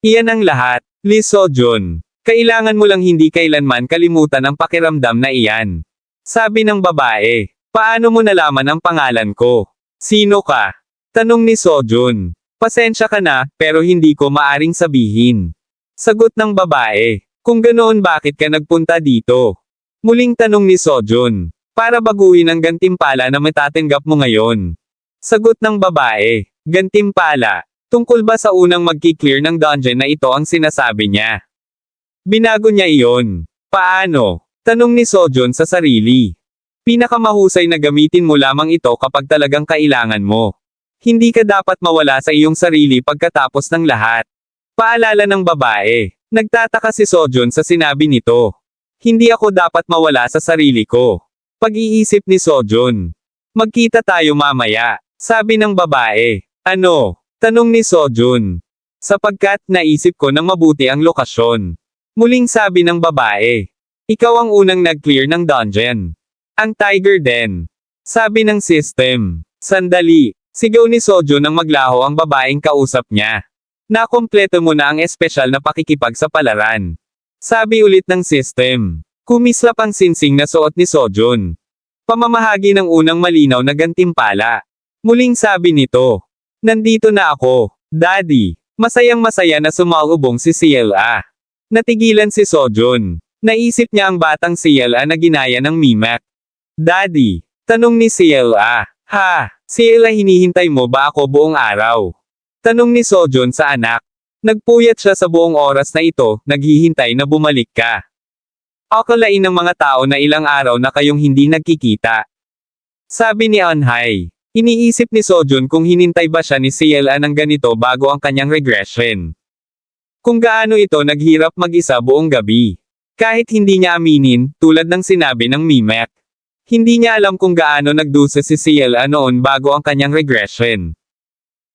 Iyan ang lahat, Lee Sojun. Kailangan mo lang hindi kailanman kalimutan ang pakiramdam na iyan. Sabi ng babae. Paano mo nalaman ang pangalan ko? Sino ka? Tanong ni Sojun. Pasensya ka na, pero hindi ko maaring sabihin. Sagot ng babae. Kung ganoon bakit ka nagpunta dito? Muling tanong ni Sojun. Para baguhin ang gantimpala na matatanggap mo ngayon. Sagot ng babae. Gantimpala. Tungkol ba sa unang magki-clear ng dungeon na ito ang sinasabi niya? Binago niya iyon. Paano? Tanong ni Sojun sa sarili. Pinakamahusay na gamitin mo lamang ito kapag talagang kailangan mo. Hindi ka dapat mawala sa iyong sarili pagkatapos ng lahat. Paalala ng babae. Nagtataka si Sojun sa sinabi nito. Hindi ako dapat mawala sa sarili ko. Pag-iisip ni Sojun. Magkita tayo mamaya. Sabi ng babae. Ano? Tanong ni Sojun. Sapagkat naisip ko ng mabuti ang lokasyon. Muling sabi ng babae. Ikaw ang unang nag-clear ng dungeon. Ang Tiger Den. Sabi ng system. Sandali. Sigaw ni Sojun nang maglaho ang babaeng kausap niya. Nakompleto mo na ang espesyal na pakikipagsapalaran. Sabi ulit ng system. Kumislap ang sinsing na suot ni Sojun. Pamamahagi ng unang malinaw na gantimpala. Muling sabi nito. Nandito na ako, Daddy. Masayang-masaya na sumalubong si Ciela. Natigilan si Sojun. Naisip niya ang batang Ciela na ginaya ng Mimak. Daddy. Tanong ni Ciela. Ha, Ciela hinihintay mo ba ako buong araw? Tanong ni Sojun sa anak. Nagpuyat siya sa buong oras na ito, naghihintay na bumalik ka. Akalain ng mga tao na ilang araw na kayong hindi nagkikita. Sabi ni Anhai. Iniisip ni Sojun kung hinintay ba siya ni Ciela ng ganito bago ang kanyang regression. Kung gaano ito naghirap mag-isa buong gabi. Kahit hindi niya aminin, tulad ng sinabi ng Mimek. Hindi niya alam kung gaano nagdusa si Ciela noon bago ang kanyang regression.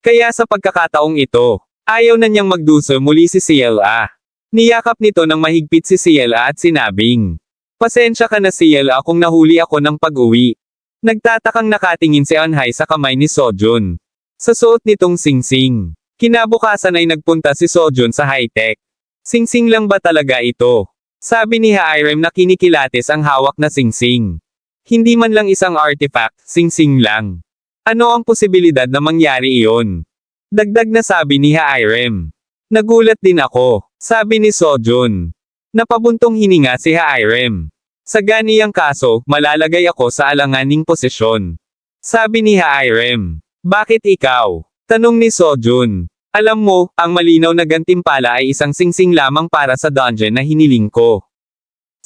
Kaya sa pagkakataong ito, ayaw na niyang magdusa muli si Ciela. Niyakap nito ng mahigpit si Ciela at sinabing, Pasensya ka na Ciela kung nahuli ako ng pag-uwi. Nagtatakang nakatingin si Anhai sa kamay ni Sojun. Sa suot nitong singsing. Kinabukasan ay nagpunta si Sojun sa high-tech. Singsing lang ba talaga ito? Sabi ni Hairem na kinikilatis ang hawak na singsing. Hindi man lang isang artifact, singsing lang. Ano ang posibilidad na mangyari iyon? Dagdag na sabi ni Hairem. Nagulat din ako, sabi ni Sojun. Napabuntong hininga si Hairem. Sa ganiyang kaso, malalagay ako sa alanganing posisyon. Sabi ni Hairem. Bakit ikaw? Tanong ni Sojun. Alam mo, ang malinaw na gantimpala ay isang singsing lamang para sa dungeon na hiniling ko.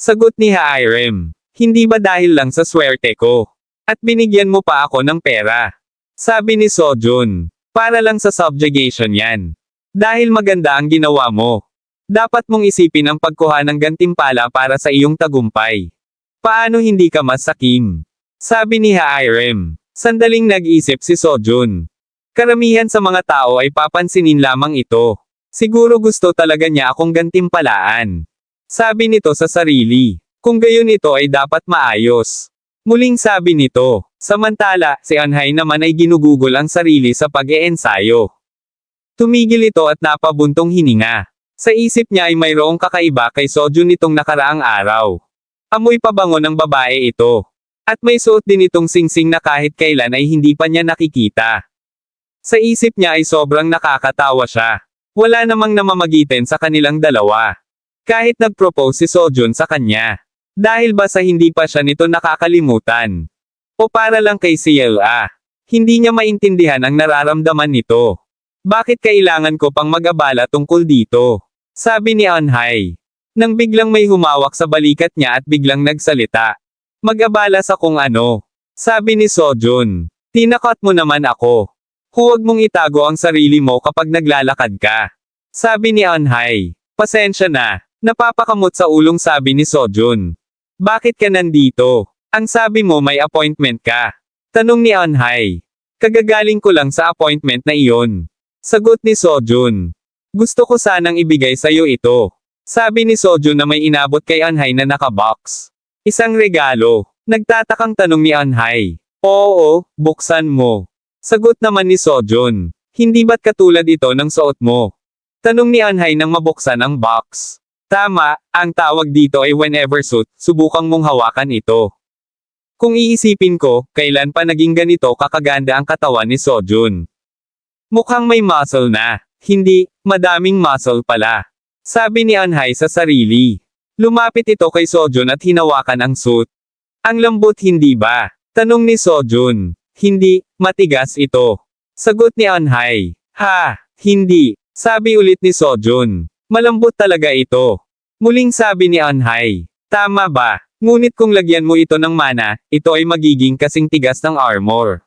Sagot ni Hairem. Hindi ba dahil lang sa swerte ko? At binigyan mo pa ako ng pera. Sabi ni Sojun. Para lang sa subjugation yan. Dahil maganda ang ginawa mo. Dapat mong isipin ang pagkuha ng gantimpala para sa iyong tagumpay. Paano hindi ka masakim? Sabi ni Hairem. Sandaling nag-isip si Sojun. Karamihan sa mga tao ay papansinin lamang ito. Siguro gusto talaga niya akong gantimpalaan. Sabi nito sa sarili. Kung gayon ito ay dapat maayos. Muling sabi nito. Samantala, si Anhai naman ay ginugugol ang sarili sa pag-eensayo. Tumigil ito at napabuntong hininga. Sa isip niya ay mayroong kakaiba kay Sojun nitong nakaraang araw. Amoy pabango ng babae ito. At may suot din itong singsing na kahit kailan ay hindi pa niya nakikita. Sa isip niya ay sobrang nakakatawa siya. Wala namang namamagitan sa kanilang dalawa. Kahit nag-propose si Sojun sa kanya. Dahil ba sa hindi pa siya nito nakakalimutan? O para lang kay Ciela? Hindi niya maintindihan ang nararamdaman nito. Bakit kailangan ko pang mag-abala tungkol dito? Sabi ni Anhai. Nang biglang may humawak sa balikat niya at biglang nagsalita. Mag-abala sa kung ano. Sabi ni Sojun. Tinakot mo naman ako. Huwag mong itago ang sarili mo kapag naglalakad ka. Sabi ni Anhai. Pasensya na. Napapakamot sa ulong sabi ni Sojun. Bakit ka nandito? Ang sabi mo may appointment ka. Tanong ni Anhai. Kagagaling ko lang sa appointment na iyon. Sagot ni Sojun. Gusto ko sanang ibigay sa'yo ito. Sabi ni Sojun na may inabot kay Anhai na nakabox. Isang regalo. Nagtatakang tanong ni Anhai. Oo, buksan mo. Sagot naman ni Sojun. Hindi ba't katulad ito ng suot mo? Tanong ni Anhay nang mabuksan ang box. Tama, ang tawag dito ay whenever suit, subukang mong hawakan ito. Kung iisipin ko, kailan pa naging ganito kakaganda ang katawan ni Sojun? Mukhang may muscle na. Hindi, madaming muscle pala. Sabi ni Anhay sa sarili. Lumapit ito kay Sojun at hinawakan ang suit. Ang lambot hindi ba? Tanong ni Sojun. Hindi, matigas ito. Sagot ni Anhay. Ha, hindi. Sabi ulit ni Sojun. Malambot talaga ito. Muling sabi ni Anhay. Tama ba? Ngunit kung lagyan mo ito ng mana, ito ay magiging kasing tigas ng armor.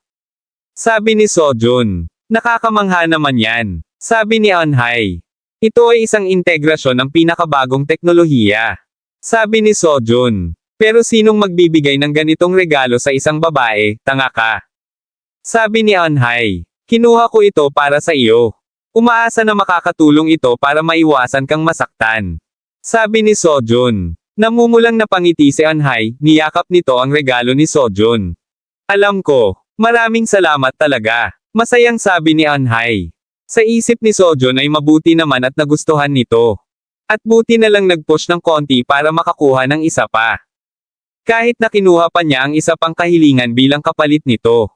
Sabi ni Sojun. Nakakamangha naman yan. Sabi ni Anhay. Ito ay isang integrasyon ng pinakabagong teknolohiya. Sabi ni Sojun. Pero sinong magbibigay ng ganitong regalo sa isang babae, tanga ka? Sabi ni Anhay. Kinuha ko ito para sa iyo. Umaasa na makakatulong ito para maiwasan kang masaktan. Sabi ni Sojun. Namumulang napangiti si Anhay, niyakap nito ang regalo ni Sojun. Alam ko. Maraming salamat talaga. Masayang sabi ni Anhay. Sa isip ni Sojun ay mabuti naman at nagustuhan nito. At buti na lang nag-push ng konti para makakuha ng isa pa. Kahit na kinuha pa niya ang isa pang kahilingan bilang kapalit nito.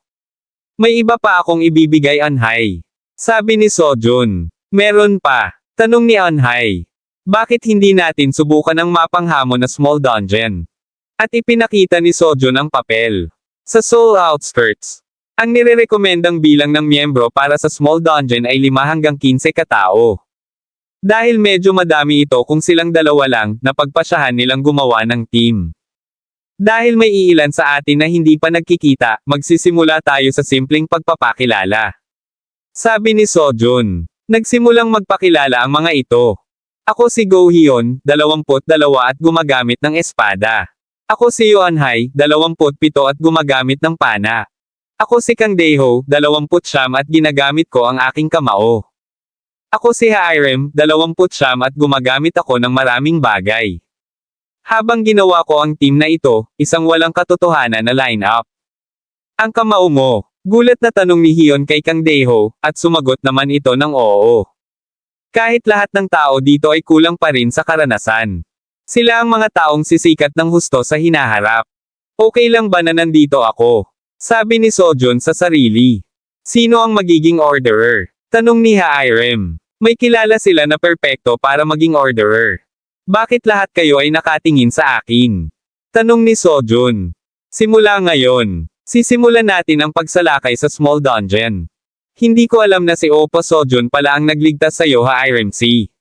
May iba pa akong ibibigay Anhay. Sabi ni Sojun. Meron pa. Tanong ni Anhay. Bakit hindi natin subukan ang mapanghamon na small dungeon? At ipinakita ni Sojun ang papel. Sa Seoul Outskirts. Ang nirerekomendang bilang ng miyembro para sa small dungeon ay 5 hanggang 15 katao. Dahil medyo madami ito kung silang dalawa lang, napagpasyahan nilang gumawa ng team. Dahil may iilan sa atin na hindi pa nagkikita, magsisimula tayo sa simpleng pagpapakilala. Sabi ni Sojun. Nagsimulang magpakilala ang mga ito. Ako si Go Hyun, 22 at gumagamit ng espada. Ako si Yoanhay, 27 at gumagamit ng pana. Ako si Kang Daeho, 29 at ginagamit ko ang aking kamao. Ako si Hairem, 29 at gumagamit ako ng maraming bagay. Habang ginawa ko ang team na ito, isang walang katotohanan na line-up. Ang kamao mo. Gulat na tanong ni Hyun kay Kang Daeho, at sumagot naman ito ng oo. Kahit lahat ng tao dito ay kulang pa rin sa karanasan. Sila ang mga taong sisikat ng husto sa hinaharap. Okay lang ba na nandito ako? Sabi ni Sojun sa sarili. Sino ang magiging orderer? Tanong ni Hairem. May kilala sila na perpekto para maging orderer. Bakit lahat kayo ay nakatingin sa akin? Tanong ni Sojun. Simula ngayon. Sisimulan natin ang pagsalakay sa small dungeon. Hindi ko alam na si Oppo Sojun pala ang nagligtas sa iyo Hairem C.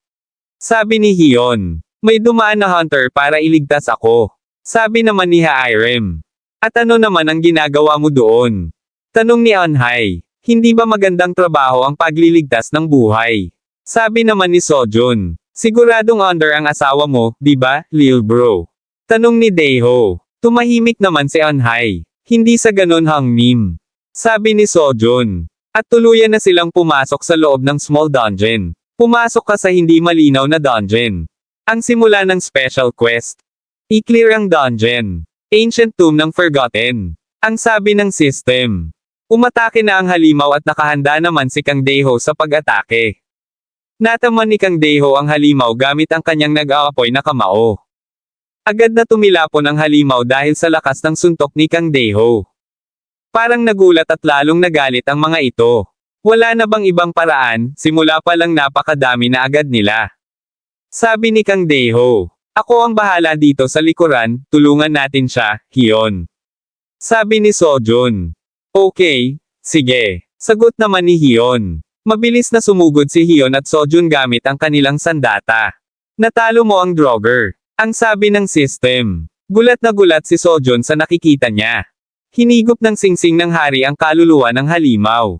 Sabi ni Hyun. May dumaan na hunter para iligtas ako. Sabi naman ni Hairem. At ano naman ang ginagawa mo doon? Tanong ni Anhay. Hindi ba magandang trabaho ang pagliligtas ng buhay? Sabi naman ni Sojun. Siguradong under ang asawa mo, di ba, lil bro? Tanong ni Daeho. Tumahimik naman si Anhay. Hindi sa ganon Hangnim. Sabi ni Sojun. At tuluyan na silang pumasok sa loob ng small dungeon. Pumasok ka sa hindi malinaw na dungeon. Ang simula ng special quest. I-clear ang dungeon. Ancient Tomb ng Forgotten. Ang sabi ng system. Umatake na ang halimaw at nakahanda naman si Kang Daeho sa pag-atake. Nataman ni Kang Daeho ang halimaw gamit ang kanyang nag-aapoy na kamao. Agad na tumilapon ang halimaw dahil sa lakas ng suntok ni Kang Daeho. Parang nagulat at lalong nagalit ang mga ito. Wala na bang ibang paraan, simula pa lang napakadami na agad nila. Sabi ni Kang Daeho. Ako ang bahala dito sa likuran, tulungan natin siya, Hyun. Sabi ni Sojun. Okay, sige. Sagot naman ni Hyun. Mabilis na sumugod si Hyun at Sojun gamit ang kanilang sandata. Natalo mo ang Draugr. Ang sabi ng system. Gulat na gulat si Sojun sa nakikita niya. Hinigop ng singsing ng hari ang kaluluwa ng halimaw.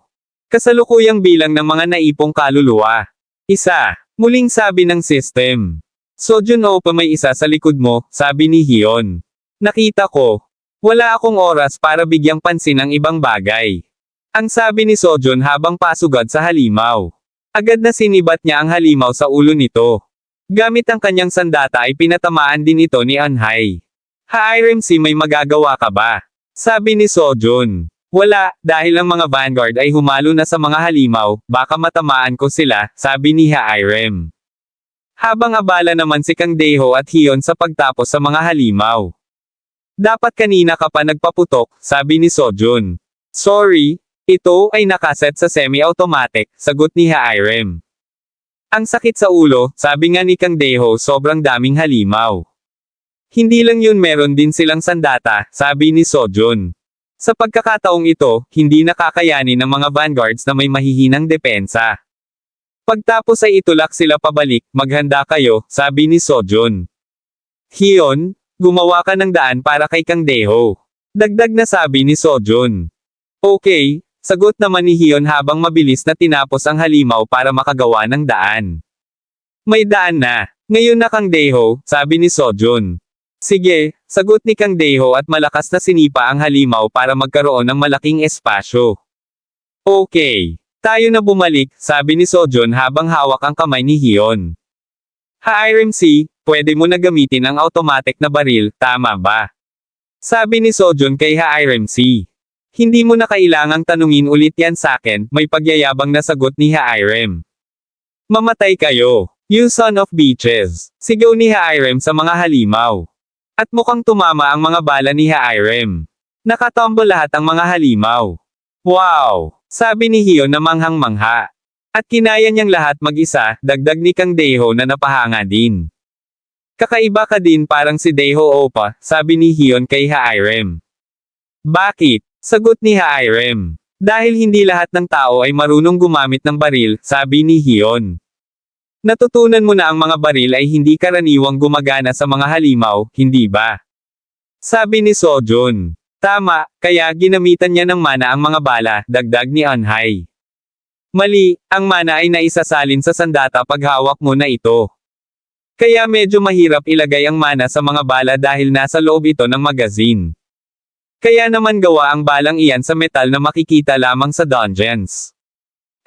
Kasalukuyang bilang ng mga naipong kaluluwa. Isa. Muling sabi ng system. Sojun Oppo may isa sa likod mo, sabi ni Hyun. Nakita ko. Wala akong oras para bigyang pansin ang ibang bagay. Ang sabi ni Sojun habang pasugad sa halimaw. Agad na sinibat niya ang halimaw sa ulo nito. Gamit ang kanyang sandata ay pinatamaan din ito ni Anhay. Hairem C may magagawa ka ba? Sabi ni Sojun. Wala, dahil ang mga vanguard ay humalo na sa mga halimaw, baka matamaan ko sila, sabi ni Hairem. Habang abala naman si Kang Daeho at Hyun sa pagtapos sa mga halimaw. Dapat kanina ka pa nagpaputok, sabi ni Sojun. Sorry, ito ay nakaset sa semi-automatic, sagot ni Hairem. Ang sakit sa ulo, sabi nga ni Kang Daeho, sobrang daming halimaw. Hindi lang yun, meron din silang sandata, sabi ni Sojun. Sa pagkakataong ito, hindi nakakayanin ng mga vanguards na may mahihinang depensa. Pagtapos ay itulak sila pabalik, maghanda kayo, sabi ni Sojun. Hyun, gumawa ka ng daan para kay Kang Daeho. Dagdag na sabi ni Sojun. Okay, sagot naman ni Hyun habang mabilis na tinapos ang halimaw para makagawa ng daan. May daan na. Ngayon na Kang Daeho, sabi ni Sojun. Sige, sagot ni Kang Daeho at malakas na sinipa ang halimaw para magkaroon ng malaking espasyo. Okay. Tayo na bumalik, sabi ni Sojun habang hawak ang kamay ni Hyun. Hairem C, pwede mo na gamitin ang automatic na baril, tama ba? Sabi ni Sojun kay Hairem C. Hindi mo na kailangang tanungin ulit yan sakin, may pagyayabang na sagot ni Hairem. Mamatay kayo, you son of bitches, sigaw ni Hairem sa mga halimaw. At mukhang tumama ang mga bala ni Hairem. Nakatombo lahat ang mga halimaw. Wow! Sabi ni Hyun na manghang-mangha. At kinaya niyang lahat mag-isa, dagdag ni Kang Daeho na napahanga din. Kakaiba ka din parang si Daeho Opa, sabi ni Hyun kay Hairem. Bakit? Sagot ni Hairem. Dahil hindi lahat ng tao ay marunong gumamit ng baril, sabi ni Hyun. Natutunan mo na ang mga baril ay hindi karaniwang gumagana sa mga halimaw, hindi ba? Sabi ni Sojun. Tama, kaya ginamitan niya ng mana ang mga bala, dagdag ni Anhai. Mali, ang mana ay naisasalin sa sandata pag hawak mo na ito. Kaya medyo mahirap ilagay ang mana sa mga bala dahil nasa loob ito ng magazine. Kaya naman gawa ang balang iyan sa metal na makikita lamang sa dungeons.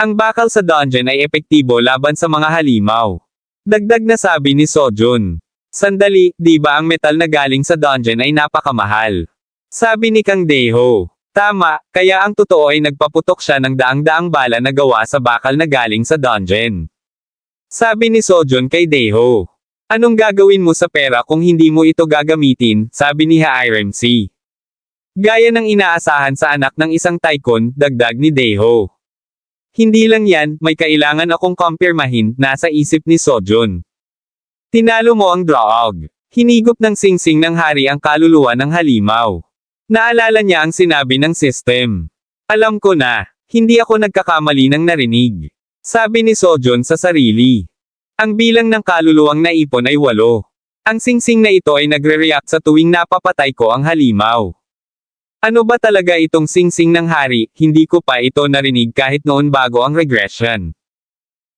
Ang bakal sa dungeon ay epektibo laban sa mga halimaw. Dagdag na sabi ni Sojun. Sandali, di ba ang metal na galing sa dungeon ay napakamahal? Sabi ni Kang Daeho. Tama, kaya ang totoo ay nagpaputok siya ng daang-daang bala na gawa sa bakal na galing sa dungeon. Sabi ni Sojun kay Daeho. Anong gagawin mo sa pera kung hindi mo ito gagamitin, sabi ni Hairem C. Gaya ng inaasahan sa anak ng isang tycoon, dagdag ni Daeho. Hindi lang yan, may kailangan akong kumpirmahin, nasa isip ni Sojun. Tinalo mo ang draog. Hinigop ng singsing ng hari ang kaluluwa ng halimaw. Naalala niya ang sinabi ng system. Alam ko na, hindi ako nagkakamali ng narinig. Sabi ni Sojun sa sarili. Ang bilang ng kaluluwang naipon ay 8. Ang singsing na ito ay nagre-react sa tuwing napapatay ko ang halimaw. Ano ba talaga itong singsing ng hari, hindi ko pa ito narinig kahit noon bago ang regression.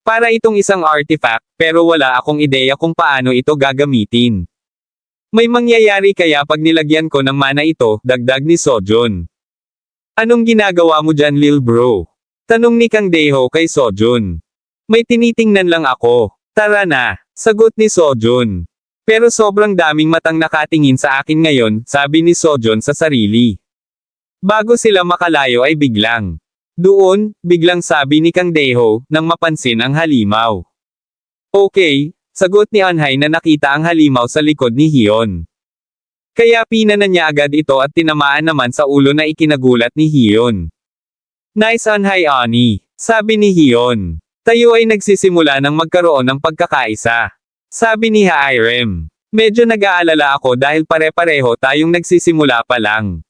Para itong isang artifact, pero wala akong ideya kung paano ito gagamitin. May mangyayari kaya pag nilagyan ko ng mana ito, dagdag ni Sojun. Anong ginagawa mo dyan lil bro? Tanong ni Kang Daeho kay Sojun. May tinitingnan lang ako. Tara na, sagot ni Sojun. Pero sobrang daming matang nakatingin sa akin ngayon, sabi ni Sojun sa sarili. Bago sila makalayo ay biglang. Doon, biglang sabi ni Kang Daeho, nang mapansin ang halimaw. Okay, sagot ni Anhai na nakita ang halimaw sa likod ni Hyun. Kaya pinanan niya agad ito at tinamaan naman sa ulo na ikinagulat ni Hyun. Nice Anhai Ani, sabi ni Hyun. Tayo ay nagsisimula ng magkaroon ng pagkakaisa. Sabi ni Hairem. Medyo nag-aalala ako dahil pare-pareho tayong nagsisimula pa lang.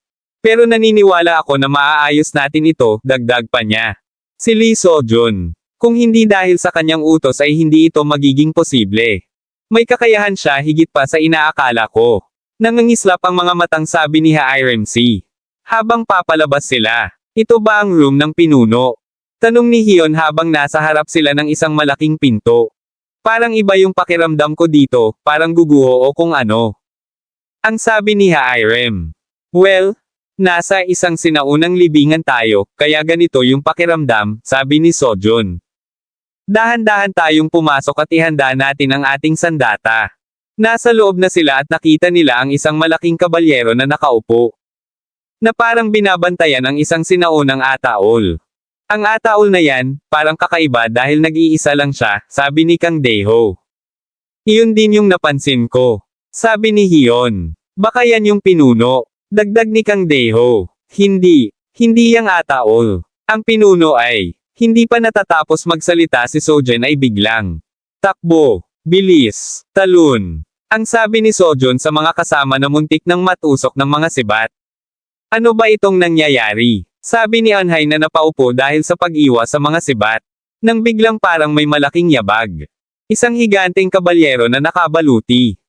Pero naniniwala ako na maaayos natin ito, dagdag pa niya. Si Lee Sojun. Kung hindi dahil sa kanyang utos ay hindi ito magiging posible. May kakayahan siya higit pa sa inaakala ko. Nangangislap ang mga matang sabi ni Hairem C. Habang papalabas sila. Ito ba ang room ng pinuno? Tanong ni Hyun habang nasa harap sila ng isang malaking pinto. Parang iba yung pakiramdam ko dito, parang guguho o kung ano. Ang sabi ni Hairem. Well, nasa isang sinaunang libingan tayo, kaya ganito yung pakiramdam, sabi ni Sojun. Dahan-dahan tayong pumasok at ihanda natin ang ating sandata. Nasa loob na sila at nakita nila ang isang malaking kabalyero na nakaupo. na parang binabantayan ang isang sinaunang ataol. Ang ataol na yan, parang kakaiba dahil nag-iisa lang siya, sabi ni Kang Daeho. Iyon din yung napansin ko. Sabi ni Hyon. Baka yan yung pinuno. Dagdag ni Kang Daeho. Hindi yang ataol. Ang pinuno ay, hindi pa natatapos magsalita si Sojin ay biglang takbo, bilis, talon. Ang sabi ni Sojun sa mga kasama na muntik ng matusok ng mga sibat. Ano ba itong nangyayari? Sabi ni Anhay na napaupo dahil sa pag-iwas sa mga sibat. Nang biglang parang may malaking yabag. Isang higanteng kabalyero na nakabaluti.